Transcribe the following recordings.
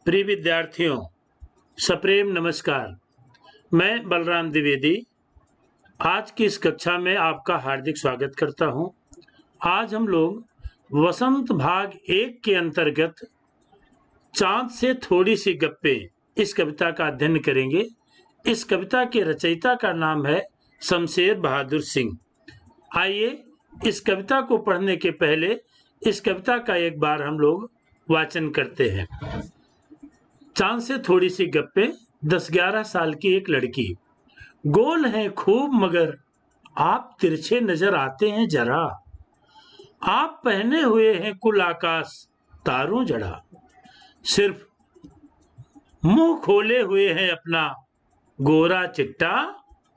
प्रिय विद्यार्थियों, सप्रेम नमस्कार। मैं बलराम द्विवेदी आज की इस कक्षा में आपका हार्दिक स्वागत करता हूं। आज हम लोग वसंत भाग 1 के अंतर्गत चांद से थोड़ी सी गप्पें इस कविता का अध्ययन करेंगे। इस कविता के रचयिता का नाम है शमशेर बहादुर सिंह। आइए इस कविता को पढ़ने के पहले इस कविता का एक बार हम लोग वाचन करते हैं। चांद से थोड़ी सी गप्पें। 10-11 साल की एक लड़की। गोल है खूब मगर आप तिरछे नजर आते हैं जरा। आप पहने हुए हैं कुल आकाश तारों जड़ा। सिर्फ मुंह खोले हुए हैं अपना गोरा चिट्टा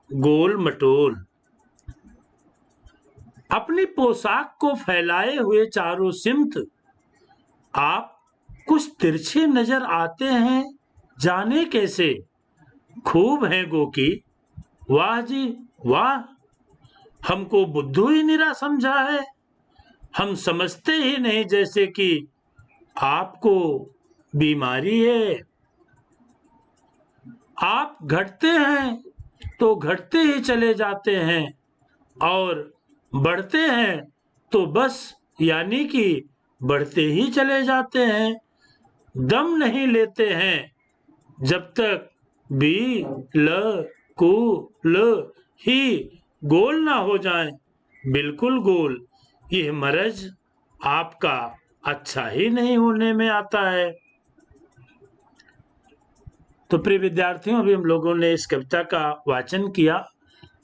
गोल मटोल। अपनी पोशाक को फैलाए हुए चारों सिमत आप कुछ तिरछे नजर आते हैं जाने कैसे। खूब है गोकी वाह जी वाह। हमको बुद्धू ही निरा समझा है। हम समझते ही नहीं जैसे कि आपको बीमारी है। आप घटते हैं तो घटते ही चले जाते हैं और बढ़ते हैं तो बस यानी कि बढ़ते ही चले जाते हैं। दम नहीं लेते हैं जब तक बी ल कु ल ही गोल ना हो जाए बिल्कुल गोल। यह मरज आपका अच्छा ही नहीं होने में आता है। तो प्रिय विद्यार्थियों, अभी हम लोगों ने इस कविता का वाचन किया।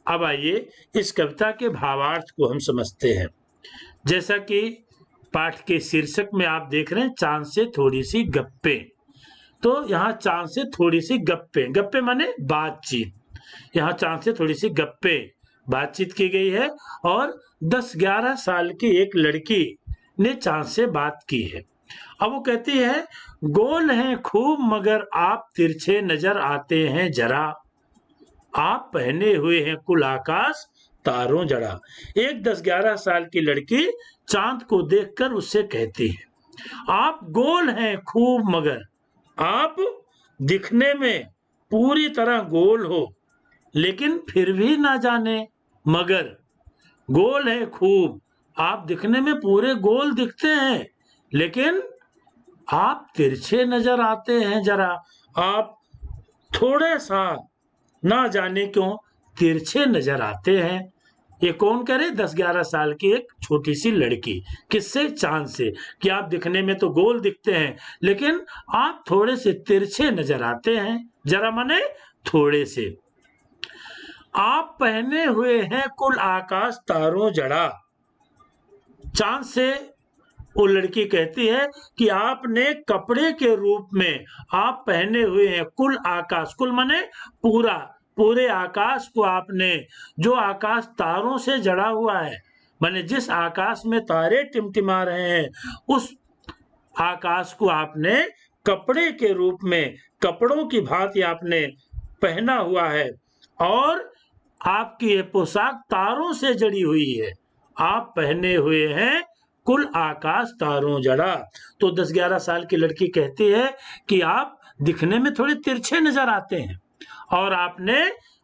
अब आइए इस कविता के भावार्थ को हम समझते हैं। जैसा कि पाठ के शीर्षक में आप देख रहे हैं, चांद से थोड़ी सी गप्पें। तो यहाँ चांद से थोड़ी सी गप्पें, गप्पे माने बातचीत। यहाँ चांद से थोड़ी सी गप्पें बातचीत की गई है और 10-11 साल की एक लड़की ने चांद से बात की है। अब वो कहती है, गोल हैं खूब मगर आप तिरछे नजर आते हैं जरा। आप पहने हुए हैं कुल आकाश तारों जड़ा। एक 10-11 साल की लड़की चांद को देखकर उससे कहती है, आप गोल हैं खूब मगर आप दिखने में पूरी तरह गोल हो, लेकिन फिर भी ना जाने मगर। गोल है खूब, आप दिखने में पूरे गोल दिखते हैं, लेकिन आप तिरछे नजर आते हैं जरा। आप थोड़े सा ना जाने क्यों तिरछे नजर आते हैं। ये कौन करे? 10-11 साल की एक छोटी सी लड़की। किससे? चांद से। कि आप दिखने में तो गोल दिखते हैं, लेकिन आप थोड़े से तिरछे नजर आते हैं। जरा माने थोड़े से। आप पहने हुए हैं कुल आकाश तारों जड़ा। चांद से वो लड़की कहती है कि आपने कपड़े के रूप में आप पहने हुए हैं कुल आकाश। कुल माने पूरा, पूरे आकाश को आपने, जो आकाश तारों से जड़ा हुआ है, माने जिस आकाश में तारे टिमटिमा रहे हैं, उस आकाश को आपने कपड़े के रूप में, कपड़ों की भांति आपने पहना हुआ है और आपकी ये पोशाक तारों से जड़ी हुई है। आप पहने हुए हैं कुल आकाश तारों जड़ा। तो 10-11 साल की लड़की कहती है कि आप दिखने में थोड़े तिरछे नजर आते हैं और आपने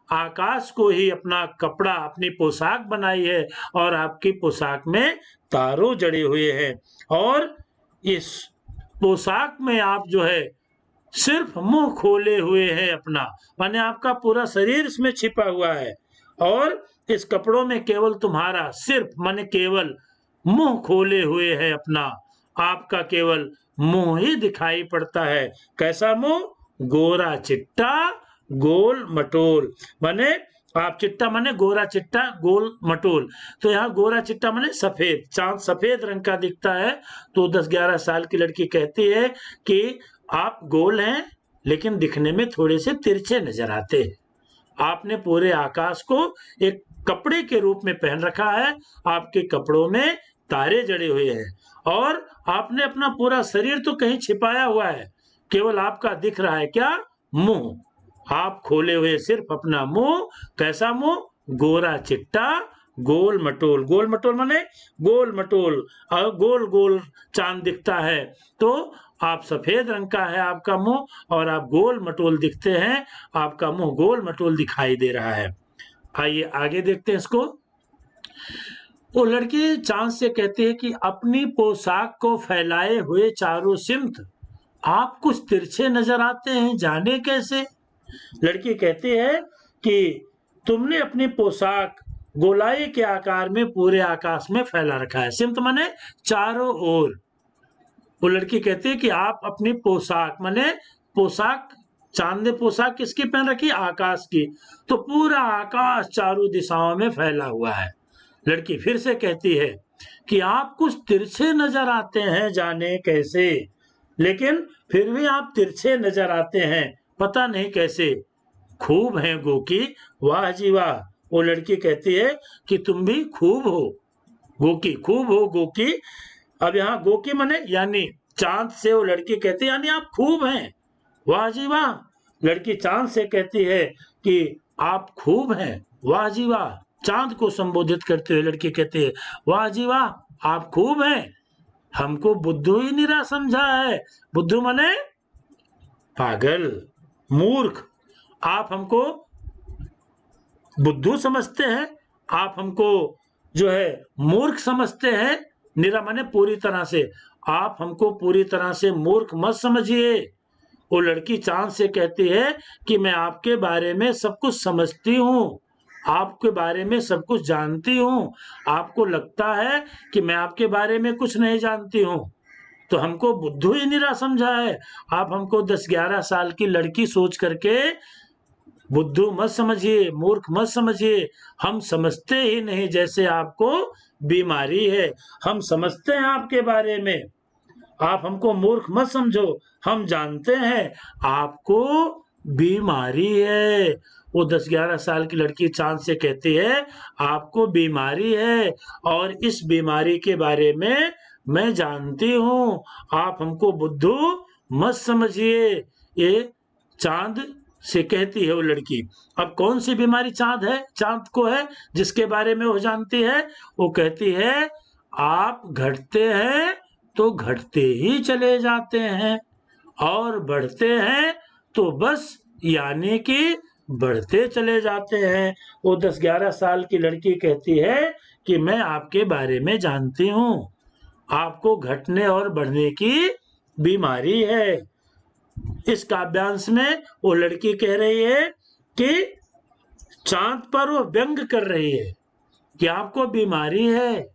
आकाश को ही अपना कपड़ा, अपनी पोशाक बनाई है और आपकी पोशाक में तारों जड़े हुए हैं और इस पोशाक में आप जो है सिर्फ मुंह खोले हुए हैं अपना, माने आपका पूरा शरीर इसमें छिपा हुआ है और इस कपड़ों में केवल तुम्हारा सिर्फ माने केवल मुंह खोले हुए है अपना। आपका केवल मुंह ही दिखाई पड़ता है। कैसा मुंह? गोरा चिट्टा गोल मटोल। माने आप चिट्टा माने गोरा चिट्टा गोल मटोल। तो यहाँ गोरा चिट्टा माने सफेद, चांद सफेद रंग का दिखता है। तो 10-11 साल की लड़की कहती है कि आप गोल हैं, लेकिन दिखने में थोड़े से तिरछे नजर आते हैं। आपने पूरे आकाश को एक कपड़े के रूप में पहन रखा है। आपके कपड़ों में तारे जड़े हुए हैं और आपने अपना पूरा शरीर तो कहीं छिपाया हुआ है, केवल आपका दिख रहा है क्या? मुंह। आप खोले हुए सिर्फ अपना मुंह। कैसा मुंह? गोरा चिट्टा गोल मटोल, गोल मटोल माने गोल मटोल, और गोल गोल चांद दिखता है तो आप सफेद रंग का है आपका मुंह और आप गोल मटोल दिखते हैं, आपका मुंह गोल मटोल दिखाई दे रहा है। आइए आगे देखते हैं इसको। वो लड़की चांद से कहती है कि अपनी पोशाक को फैलाए हुए चारों सिमत आप कुछ तिरछे नजर आते हैं, जाने कैसे। लड़की कहती है कि तुमने अपनी पोशाक गोलाई के आकार में पूरे आकाश में फैला रखा है। सिमत माने चारों ओर। वो लड़की कहती है कि आप अपनी पोशाक माने पोशाक, चांद ने पोशाक किसकी पहन रखी, आकाश की, तो पूरा आकाश चारों दिशाओं में फैला हुआ है। लड़की फिर से कहती है कि आप कुछ तिरछे नजर आते हैं, जाने कैसे, लेकिन फिर भी आप तिरछे नजर आते हैं, पता नहीं कैसे। खूब हैं गोकी, वाह जी वाह। वो लड़की कहती है कि तुम भी खूब हो गोकी, खूब हो गोकी। अब यहाँ गोकी मने यानी चांद से वो लड़की कहती है यानी आप खूब हैं, वाह जी वाह। लड़की चांद से कहती है कि आप खूब हैं, वाह जी वाह। चांद को संबोधित करते हुए लड़की कहती है वाह जी वाह आप खूब हैं, हमको बुद्धू ही निरा समझा है। बुद्धू मने पागल, मूर्ख। आप हमको बुद्धू समझते हैं, आप हमको जो है मूर्ख समझते हैं। निरा माने पूरी तरह से, आप हमको पूरी तरह से मूर्ख मत समझिए। वो लड़की चांद से कहती है कि मैं आपके बारे में सब कुछ समझती हूँ, आपके बारे में सब कुछ जानती हूँ। आपको लगता है कि मैं आपके बारे में कुछ नहीं जानती हूँ, तो हमको बुद्धू ही निरा समझा है। आप हमको 10-11 साल की लड़की सोच करके बुद्धू मत समझिए, मूर्ख मत समझिए। हम समझते ही नहीं जैसे आपको बीमारी है, हम समझते हैं आपके बारे में। आप हमको मूर्ख मत समझो, हम जानते हैं आपको बीमारी है। वो 10-11 साल की लड़की चांद से कहती है आपको बीमारी है और इस बीमारी के बारे में मैं जानती हूँ, आप हमको बुद्धू मत समझिए। ये चांद से कहती है वो लड़की। अब कौन सी बीमारी चांद को है जिसके बारे में वो जानती है। वो कहती है आप घटते हैं तो घटते ही चले जाते हैं और बढ़ते हैं तो बस यानी कि बढ़ते चले जाते हैं। वो 10-11 साल की लड़की कहती है कि मैं आपके बारे में जानती हूँ, आपको घटने और बढ़ने की बीमारी है। इस काव्यांश में वो लड़की कह रही है कि चांद पर वो व्यंग कर रही है कि आपको बीमारी है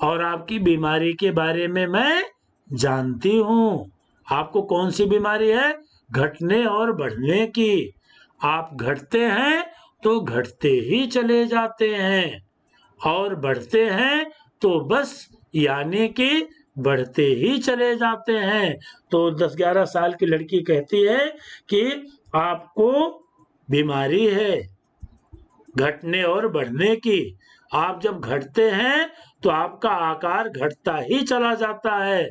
और आपकी बीमारी के बारे में मैं जानती हूँ। आपको कौन सी बीमारी है, घटने और बढ़ने की। आप घटते हैं तो घटते ही चले जाते हैं और बढ़ते हैं तो बस यानी कि बढ़ते ही चले जाते हैं। तो 10-11 साल की लड़की कहती है कि आपको बीमारी है घटने और बढ़ने की। आप जब घटते हैं तो आपका आकार घटता ही चला जाता है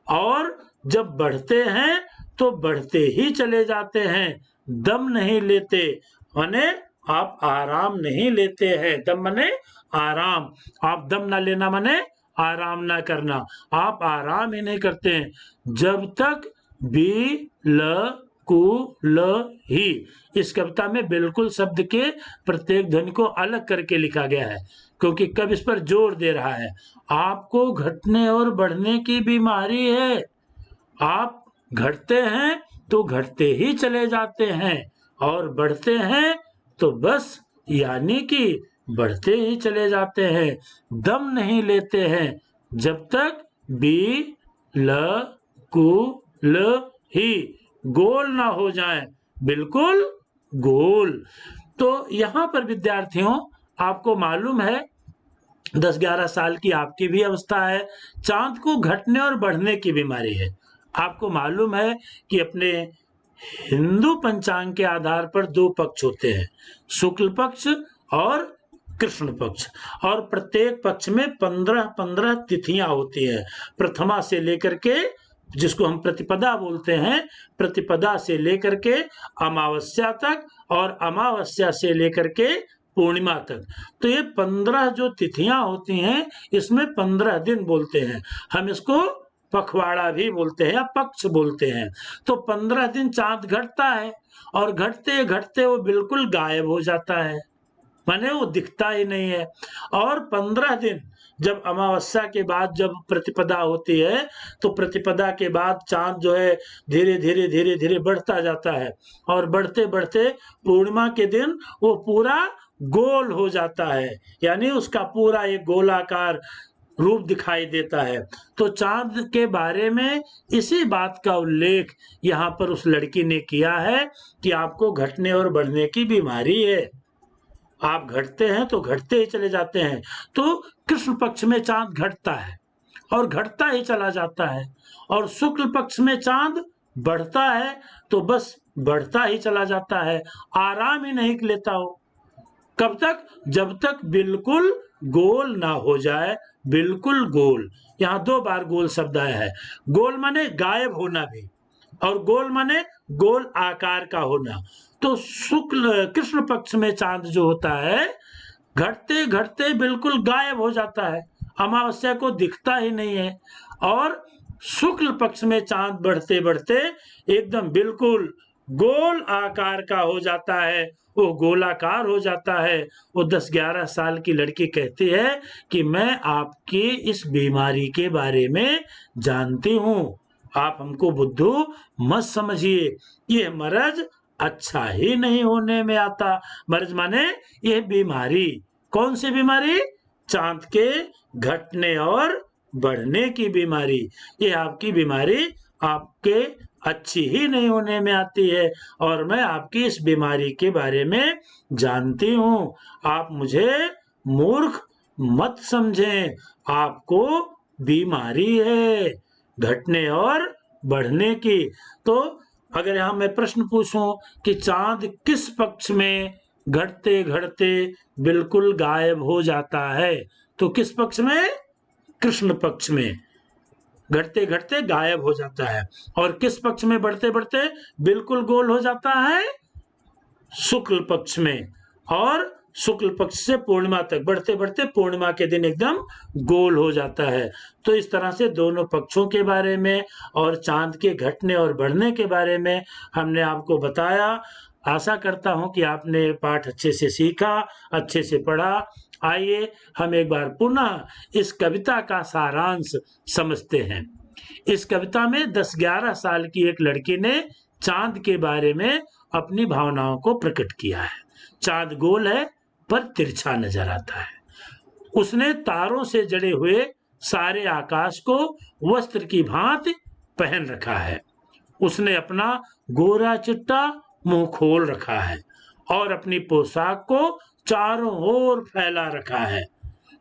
और जब बढ़ते हैं तो बढ़ते ही चले जाते हैं, दम नहीं लेते। माने आप आराम नहीं लेते हैं, दम माने आराम। आप दम ना लेना माने आराम ना करना, आप आराम ही नहीं करते हैं जब तक बी ल कु ल ही। इस कविता में बिल्कुल शब्द के प्रत्येक ध्वनि को अलग करके लिखा गया है क्योंकि कवि इस पर जोर दे रहा है। आपको घटने और बढ़ने की बीमारी है, आप घटते हैं तो घटते ही चले जाते हैं और बढ़ते हैं तो बस यानी कि बढ़ते ही चले जाते हैं, दम नहीं लेते हैं जब तक बी ल कु ल ही गोल ना हो जाए, बिल्कुल गोल। तो यहाँ पर विद्यार्थियों आपको मालूम है 10-11 साल की आपकी भी अवस्था है, चांद को घटने और बढ़ने की बीमारी है। आपको मालूम है कि अपने हिंदू पंचांग के आधार पर 2 पक्ष होते हैं, शुक्ल पक्ष और कृष्ण पक्ष, और प्रत्येक पक्ष में 15-15 तिथियां होती हैं। प्रथमा से लेकर के, जिसको हम प्रतिपदा बोलते हैं, प्रतिपदा से लेकर के अमावस्या तक और अमावस्या से लेकर के पूर्णिमा तक। तो ये 15 जो तिथियां होती हैं, इसमें 15 दिन बोलते हैं। हम इसको पखवाड़ा भी बोलते हैं या पक्ष बोलते हैं। तो 15 दिन चांद घटता है और घटते घटते वो बिल्कुल गायब हो जाता है, माने वो दिखता ही नहीं है। और 15 दिन जब अमावस्या के बाद जब प्रतिपदा होती है, तो प्रतिपदा के बाद चांद जो है धीरे धीरे धीरे धीरे बढ़ता जाता है और बढ़ते बढ़ते पूर्णिमा के दिन वो पूरा गोल हो जाता है, यानी उसका पूरा एक गोलाकार रूप दिखाई देता है। तो चांद के बारे में इसी बात का उल्लेख यहाँ पर उस लड़की ने किया है कि आपको घटने और बढ़ने की बीमारी है, आप घटते हैं तो घटते ही चले जाते हैं। तो कृष्ण पक्ष में चांद घटता है और घटता ही चला जाता है, और शुक्ल पक्ष में चांद बढ़ता है तो बस बढ़ता ही चला जाता है, आराम ही नहीं लेता हो। कब तक? जब तक बिल्कुल गोल ना हो जाए, बिल्कुल गोल। यहाँ 2 बार गोल शब्द आया है। गोल माने गायब होना भी, और गोल माने गोल आकार का होना। तो शुक्ल कृष्ण पक्ष में चांद जो होता है, घटते घटते बिल्कुल गायब हो जाता है, अमावस्या को दिखता ही नहीं है। और शुक्ल पक्ष में चांद बढ़ते बढ़ते एकदम बिल्कुल गोल आकार का हो जाता है, वो गोलाकार हो जाता है। वो 10-11 साल की लड़की कहती है कि मैं आपकी इस बीमारी के बारे में जानती हूँ, आप हमको बुद्धू मत समझिए, ये मर्ज अच्छा ही नहीं होने में आता। मर्ज माने ये बीमारी। कौन सी बीमारी? चांद के घटने और बढ़ने की बीमारी। ये आपकी बीमारी आपके अच्छी ही नहीं होने में आती है, और मैं आपकी इस बीमारी के बारे में जानती हूँ। आप मुझे मूर्ख मत समझें, आपको बीमारी है घटने और बढ़ने की। तो अगर यहाँ मैं प्रश्न पूछूं कि चांद किस पक्ष में घटते घटते बिल्कुल गायब हो जाता है, तो किस पक्ष में? कृष्ण पक्ष में घटते घटते गायब हो जाता है। और किस पक्ष में बढ़ते बढ़ते बिल्कुल गोल हो जाता है? शुक्ल पक्ष में। और शुक्ल पक्ष से पूर्णिमा तक बढ़ते बढ़ते पूर्णिमा के दिन एकदम गोल हो जाता है। तो इस तरह से दोनों पक्षों के बारे में और चांद के घटने और बढ़ने के बारे में हमने आपको बताया। आशा करता हूं कि आपने पाठ अच्छे से सीखा, अच्छे से पढ़ा। आइए हम एक बार पुनः इस कविता का सारांश समझते हैं। इस कविता में 10-11 साल की एक लड़की ने चांद के बारे में अपनी भावनाओं को प्रकट किया है। चांद गोल है पर तिरछा नजर आता है। उसने तारों से जड़े हुए सारे आकाश को वस्त्र की भांति पहन रखा है। उसने अपना गोरा चिट्टा मुंह खोल रखा है और अपनी पोशाक को चारों ओर फैला रखा है।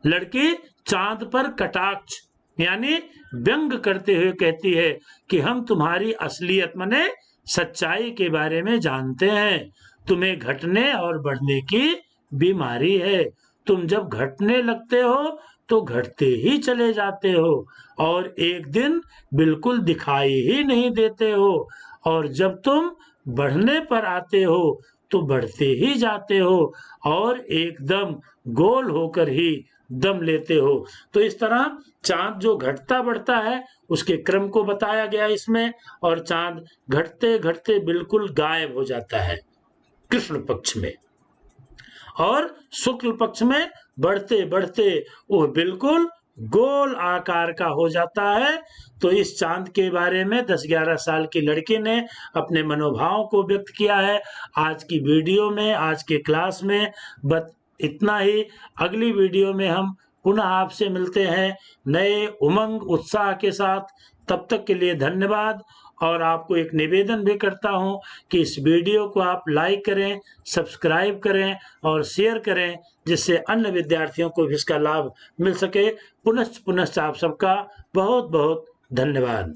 लड़की चांद पर कटाक्ष यानी व्यंग करते हुए कहती है कि हम तुम्हारी असलियत माने सच्चाई के बारे में जानते हैं। तुम्हें घटने और बढ़ने की बीमारी है। तुम जब घटने लगते हो तो घटते ही चले जाते हो और एक दिन बिल्कुल दिखाई ही नहीं देते हो, और जब तुम बढ़ने पर आते हो तो बढ़ते ही जाते हो और एकदम गोल होकर ही दम लेते हो। तो इस तरह चांद जो घटता बढ़ता है उसके क्रम को बताया गया इसमें, और चांद घटते घटते बिल्कुल गायब हो जाता है कृष्ण पक्ष में, और शुक्ल पक्ष में बढ़ते बढ़ते वो बिल्कुल गोल आकार का हो जाता है। तो इस चांद के बारे में 10-11 साल की लड़की ने अपने मनोभाव को व्यक्त किया है आज की वीडियो में, आज के क्लास में। इतना ही। अगली वीडियो में हम पुनः आपसे मिलते हैं नए उमंग उत्साह के साथ। तब तक के लिए धन्यवाद। और आपको एक निवेदन भी करता हूं कि इस वीडियो को आप लाइक करें, सब्सक्राइब करें और शेयर करें, जिससे अन्य विद्यार्थियों को भी इसका लाभ मिल सके। पुनश्च पुनश्च आप सबका बहुत बहुत धन्यवाद।